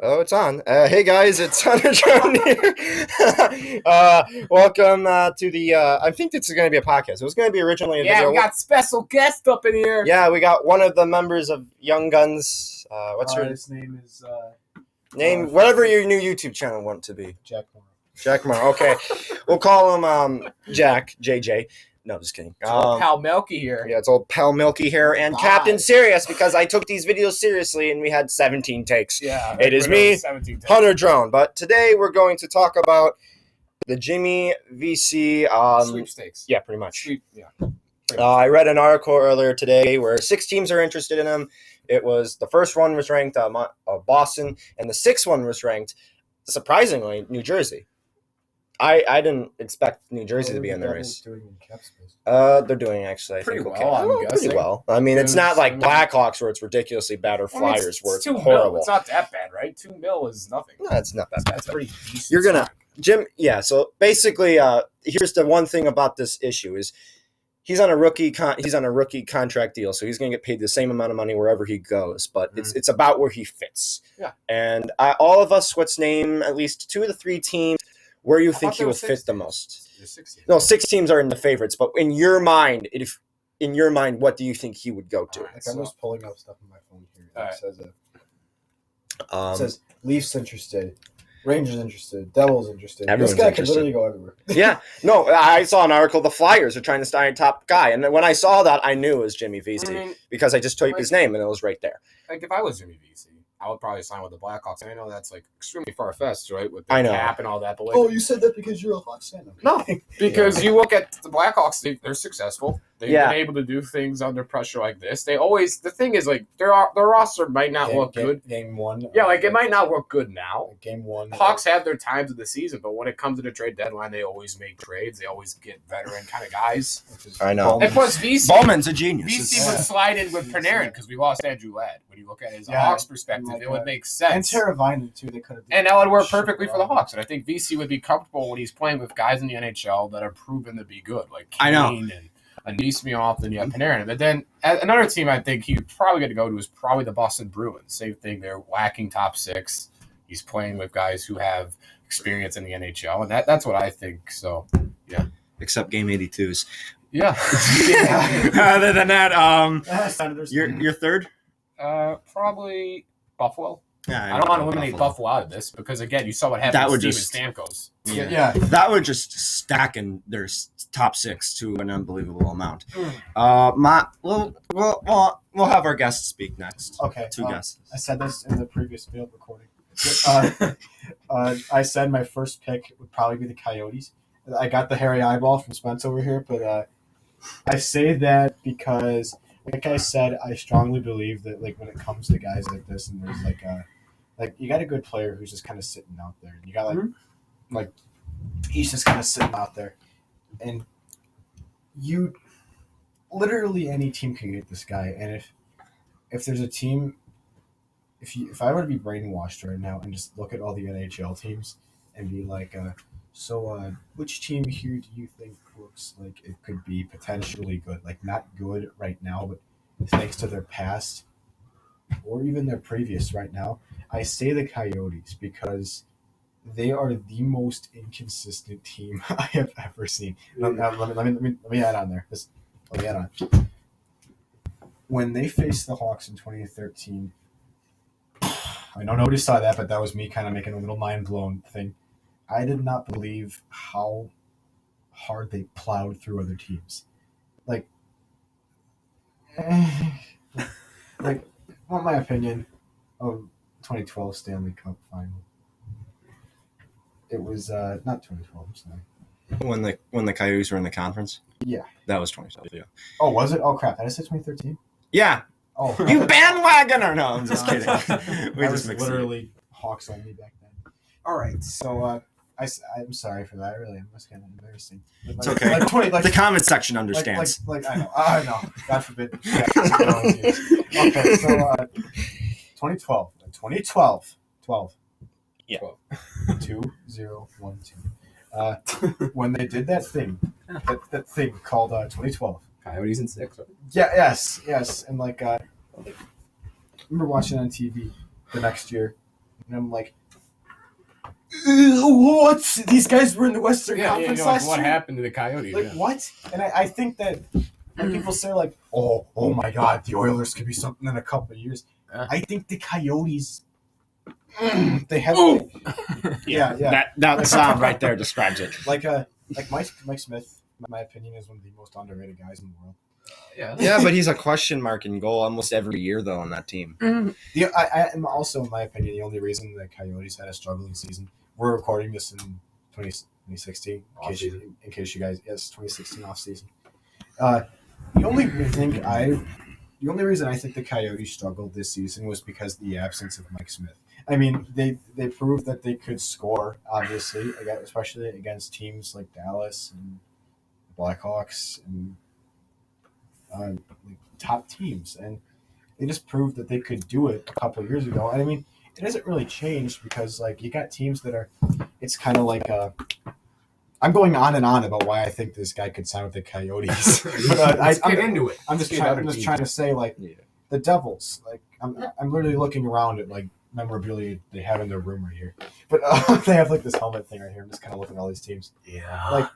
Oh, it's on. Hey guys, it's Hunter John here. Welcome to the. I think this is going to be a podcast. It was going to be originally a video. We got special guest up in here. Yeah, we got one of the members of Young Guns. What's your His name is name? Whatever your new YouTube channel want to be. Jack Morrow. Jack Morrow. Okay, we'll call him Jack JJ. No, just kidding. Old pal Melky here. Yeah, it's old pal Milky here and Bye. Captain Serious because I took these videos seriously and we had 17 takes. Yeah, It is me, 17 takes. Hunter Drone. But today we're going to talk about the Jimmy Vesey. Sweepsteaks. Yeah, pretty much. Yeah. I read an article earlier today where 6 teams are interested in him. It was the first one was ranked Boston, and the sixth one was ranked, surprisingly, New Jersey. I didn't expect New Jersey to be in the race. Doing in cap space? They're doing actually, I Pretty think, well, I'm pretty guessing. well. I mean, it's not like Blackhawks where it's ridiculously bad or Flyers where it's $2 million. horrible. It's not that bad, right? $2 million is nothing. No, it's not that bad. That's pretty decent. You're gonna Jim. Yeah. So basically, here's the one thing about this issue is he's on a rookie contract deal, so he's gonna get paid the same amount of money wherever he goes. But it's about where he fits. Yeah. And all of us, let's name at least 2 of the 3 teams where you think he there will was fit 6 the teams. most. There's 6 teams. No, 6 teams are in the favorites, but in your mind, what do you think he would go to? All right, Like, I'm just pulling up stuff on my phone here. All right. It says Leafs interested, Rangers interested, Devils interested. Everyone's this guy interested. can literally go everywhere. Yeah, no, I saw an article. The Flyers are trying to sign a top guy, and then when I saw that, I knew it was Jimmy Vesey I mean, because I just typed his name and it was right there. like if I was Jimmy Vesey, I would probably sign with the Blackhawks. And I know that's like extremely far-fetched, right? With the I know. cap and all that. But like, Oh, you said that because you're a Hawks fan. no, because you look at the Blackhawks, they're successful. They've Yeah. been able to do things under pressure like this. The thing is, like, their roster might not look good. Game one. Yeah, like, it might not look good now. Game one. The Hawks have their times of the season, but when it comes to the trade deadline, they always make trades. They always get veteran kind of guys. I know. And plus, VC Bowman's a genius. would slide in with Panarin because we lost Andrew Ladd. When you look at his Yeah, Hawks perspective, like it would that. make And sense. Teravainen too. They could have. And that would work perfectly for the Hawks. And I think VC would be comfortable when he's playing with guys in the NHL that are proven to be good, like I know. Kane and Anisimov, and you have Panarin. But then another team I think he's probably going to go to is probably the Boston Bruins. Same thing. They're lacking top 6. He's playing with guys who have experience in the NHL, and that's what I think. So, yeah. Except game 82s. Yeah. Other than that, Senators. your third? Probably Buffalo. Yeah, I don't want to eliminate Buffalo out of this because, again, you saw what happened That with would Steven just- Stamkos. Yeah. That would just stack in their top 6 to an unbelievable amount. We'll have our guests speak next. Okay. 2 guests. I said this in the previous field recording. I said my first pick would probably be the Coyotes. I got the hairy eyeball from Spence over here, but I say that because, like I said, I strongly believe that, like, when it comes to guys like this, and there's like you got a good player who's just kind of sitting out there. You got like he's just kind of sitting out there, and you literally any team can get this guy. And if there's a team. If I were to be brainwashed right now and just look at all the NHL teams and be like, which team here do you think looks like it could be potentially good? Like, not good right now, but thanks to their past or even their previous right now. I say the Coyotes because they are the most inconsistent team I have ever seen. Let me add on there. Let me add on. When they faced the Hawks in 2013, I know nobody saw that, but that was me kind of making a little mind-blown thing. I did not believe how hard they plowed through other teams. Like, want my opinion of 2012 Stanley Cup final. It was not 2012, I'm sorry. When the Coyotes were in the conference? Yeah. That was 2012, yeah. Oh, was it? Oh, crap. Did I say 2013? Yeah. Oh. You bandwagoner! No, I'm just kidding. We I just was mixed it. literally Hawks only back then. All right, so I'm sorry for that. I really am. That's kind of embarrassing. It's okay. The comment section understands. Like I know. God forbid. Yeah, okay, so 2012. 12. Yeah. 2012. When they did that thing, that thing called 2012. Coyotes in 6. Right? Yeah. Yes. And like, I remember watching on TV the next year. And I'm like, what? These guys were in the Western Conference last what year? happened to the Coyotes? Like, what? And I think that when people say, like, oh my God, the Oilers could be something in a couple of years. I think the Coyotes, they have... Yeah. That sound right there describes it. Like Mike Smith, in my opinion, is one of the most underrated guys in the world. Yeah, but he's a question mark in goal almost every year, though, on that team. I am also, in my opinion, the only reason the Coyotes had a struggling season. We're recording this in 2016, in case you guys, yes, 2016 off season. The only reason I think the Coyotes struggled this season was because of the absence of Mike Smith. I mean, they proved that they could score, obviously, especially against teams like Dallas and Blackhawks and top teams, and they just proved that they could do it a couple of years ago. And I mean, it hasn't really changed because like you got teams that are. It's kind of like I'm going on and on about why I think this guy could sign with the Coyotes. But Let's get into it. I'm just trying to say like the Devils. Like I'm literally looking around at like memorabilia they have in their room right here, but they have like this helmet thing right here. I'm just kind of looking at all these teams. Yeah, like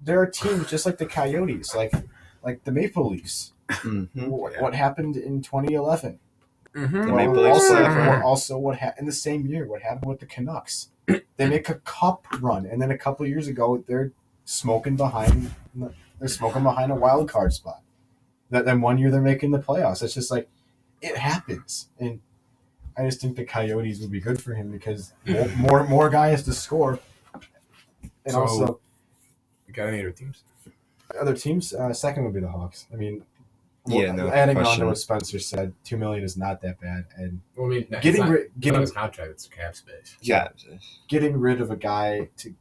there are teams just like the Coyotes, like the Maple Leafs. Mm-hmm. What happened in 2011? Mm-hmm. The Maple Leafs also what happened in the same year? What happened with the Canucks? They make a cup run, and then a couple of years ago, they're smoking behind a wild card spot. Then 1 year they're making the playoffs. It's just like it happens, and I just think the Coyotes would be good for him because more guys to score, and So, also you got any other teams? other teams. Second would be the Hawks. I mean, no adding on question. to what Spencer said, $2 million is not that bad, and Well, I mean, getting his contract, it's cap space. Yeah. getting rid of a guy to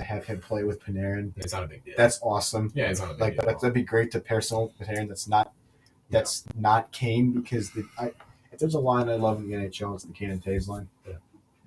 have him play with Panarin, It's not a big deal. that's awesome. Yeah, it's not a big Like deal. that'd be great to pair someone with Panarin that's not Kane, because if there's a line I love in the NHL, it's the Kane and Taves line.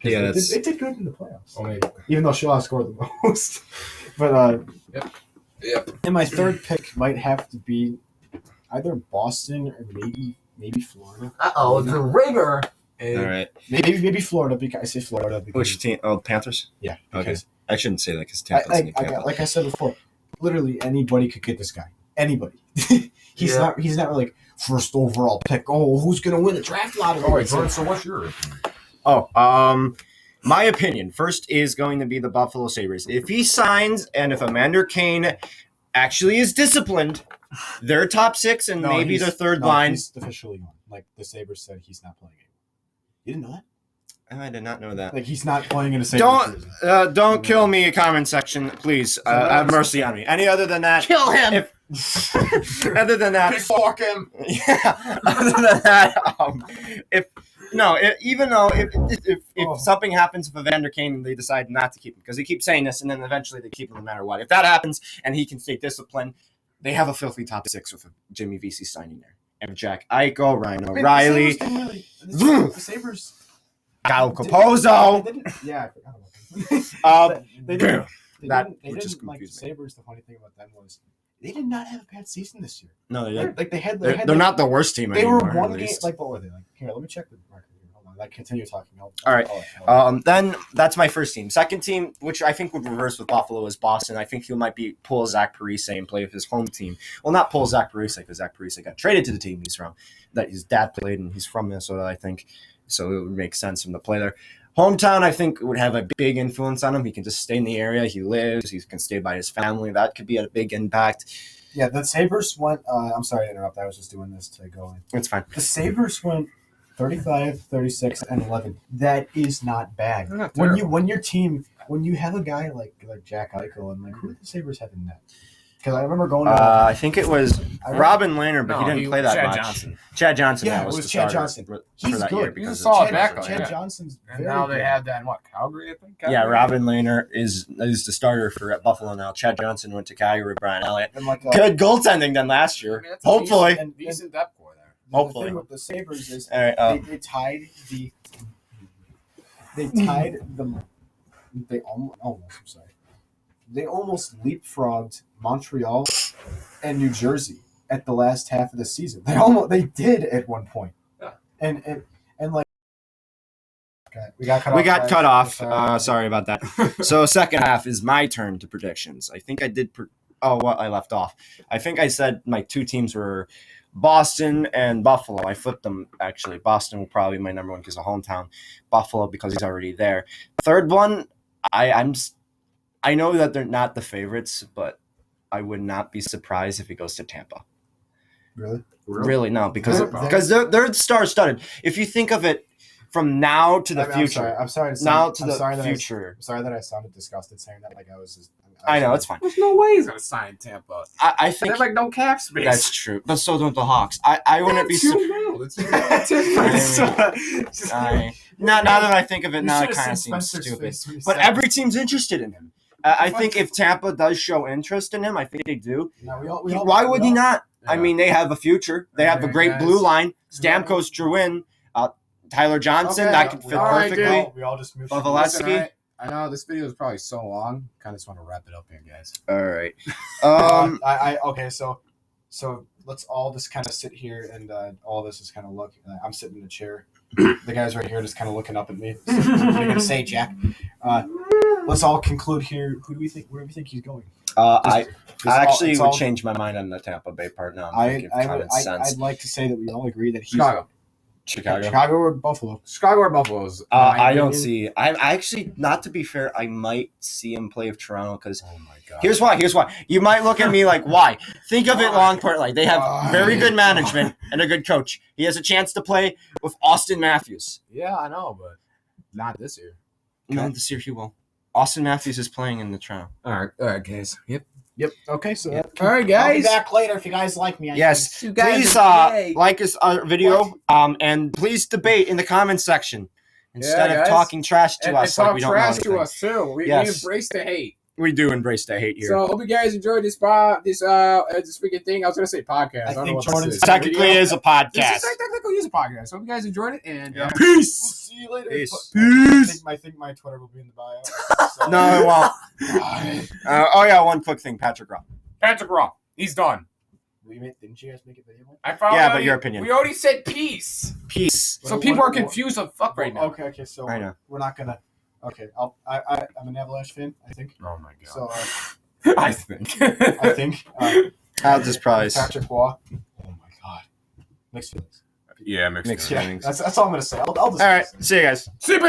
Yeah, they did good in the playoffs, Only, even though Shaw scored the most. But Yep. and my third pick might have to be either Boston or maybe Florida. the ringer. All right. Maybe Florida, because I say Florida because Which team? Oh, Panthers? yeah, Okay. because I shouldn't say that because Tampa's like I said before, literally anybody could get this guy. Anybody. He's not like first overall pick. Oh, who's gonna win the draft lottery? Oh, wait, Jordan, so what's your opinion? My opinion first is going to be the Buffalo Sabres. If he signs and if Evander Kane actually is disciplined, their top six and maybe their third line. He's officially gone. Like the Sabres said, he's not playing anymore. You didn't know that? I did not know that. Like he's not playing in a Sabres jersey. Don't kill me, comment section, please. Have mercy on me. Any other than that, Kill him! Other than that, Fuck him! Yeah. Other than that, if something happens with Evander Kane and they decide not to keep him, because they keep saying this and then eventually they keep him no matter what. If that happens and he can stay disciplined, they have a filthy top six with Jimmy Vesey signing there. And Jack Eichel, Ryan O'Reilly, The Sabres. Kyle Capozzo. Yeah, I forgot about them. They didn't. That They would just didn't like the confuse me. Sabres. The funny thing about them was they did not have a bad season this year. No, They're not the worst team They anymore. were one at game. least. Like what were they like? Here, let me check the record. Here. Hold on. Like continue talking. All right. Then that's my first team. Second team, which I think would reverse with Buffalo, is Boston. I think he might be pull Zach Parise and play with his home team. Well, not pull Zach Parise because Zach Parise got traded to the team he's from. That his dad played and he's from Minnesota, I think. So it would make sense for him to play there. Hometown, I think, would have a big influence on him. He can just stay in the area he lives. He can stay by his family. That could be a big impact. Yeah, the Sabres went. I'm sorry to interrupt. I was just doing this to go in. It's fine. The Sabres went 35, 36, and 11. That is not bad. Not When terrible. you have a guy like Jack Eichel, and like who did the Sabres have in net? Because I remember going. I think it was Robin Lehner, but he didn't play that Chad much. Johnson. Chad Johnson. Yeah, that it was the Chad starter Johnson. for He's that good. year He's a because solid of backup, Chad yeah. Johnson's And very now they good. have that in what, Calgary, I think? Yeah, Robin Lehner is the starter for Buffalo now. Chad Johnson went to Calgary with Brian Elliott. And like Good goaltending than last I year. mean, that's a Hopefully. decent depth core there. Hopefully. The thing with the Sabres is All right. they tied the. They almost. I'm sorry. They almost leapfrogged Montreal and New Jersey at the last half of the season. They did at one point. Yeah. And We got cut off. We got cut off. Sorry. Sorry about that. So second half is my turn to predictions. I think I did. I left off. I think I said my two teams were Boston and Buffalo. I flipped them, actually. Boston will probably be my number one because of hometown. Buffalo because he's already there. Third one, I know that they're not the favorites, but I would not be surprised if he goes to Tampa. Really, no, because they're star-studded. If you think of it from now to the future. I'm sorry. Future. I'm sorry that I sounded disgusted saying that. Like I was just. I know, it's fine. There's no way he's gonna sign Tampa. I They think have like no cap space. that's true, but so don't the Hawks. I wouldn't be surprised. Now that I think of it, now it kind of seems stupid. But every team's interested in him. I think if Tampa does show interest in him, I think they do. Why would he not? I mean, they have a future. They have a great blue line. Stamkos drew in. Tyler Johnson, that could fit perfectly. We all just moved. Pavelski. I know this video is probably so long. Kind of just want to wrap it up here, guys. All right. Okay, so let's all just kind of sit here and all this is kind of look. I'm sitting in a chair. The guys right here just kind of looking up at me. So, what are you gonna say, Jack? Let's all conclude here. Where do we think he's going? I actually would change my mind on the Tampa Bay part now. I'd like to say that we all agree that he's Chicago or Buffalo. Chicago or Buffalo's. I don't see. I actually, not to be fair, I might see him play with Toronto because. Oh my god. Here's why. You might look at me like, why? Think of it long part. Like they have very good management and a good coach. He has a chance to play with Austin Matthews. Yeah, I know, but not this year. No, this year he will. Austin Matthews is playing in the Toronto. All right, guys. Yep. Okay, so All right, guys. I'll be back later if you guys like me. Yes, You guys please are like our video, and please debate in the comments section instead of guys. talking trash to us. And like we talk don't know trash to anything. us too. We Yes. embrace the hate. We do embrace the hate here. So hope you guys enjoyed this freaking thing. I was gonna say podcast. I don't know what Jordan this is. Technically, it is a podcast. This is technically is a podcast. So hope you guys enjoyed it and Yeah. Peace. We'll see you later. Peace. I think my Twitter will be in the bio. So. No, it won't. One quick thing, Patrick Rock. Patrick Raw. He's done. Didn't you guys make it video? I found Yeah, but your opinion. We already said peace. Peace. So people are confused of fuck right now. Okay, so I know. we're not gonna. Okay, I'm an Avalanche fan. I think. Oh my god. So I think. I think. I'll just probably Patrick Waugh. Oh my god. Mixed feelings. Yeah, mixed Mixed feelings. feelings. That's all I'm gonna say. I'll just. All right. See you guys. See you,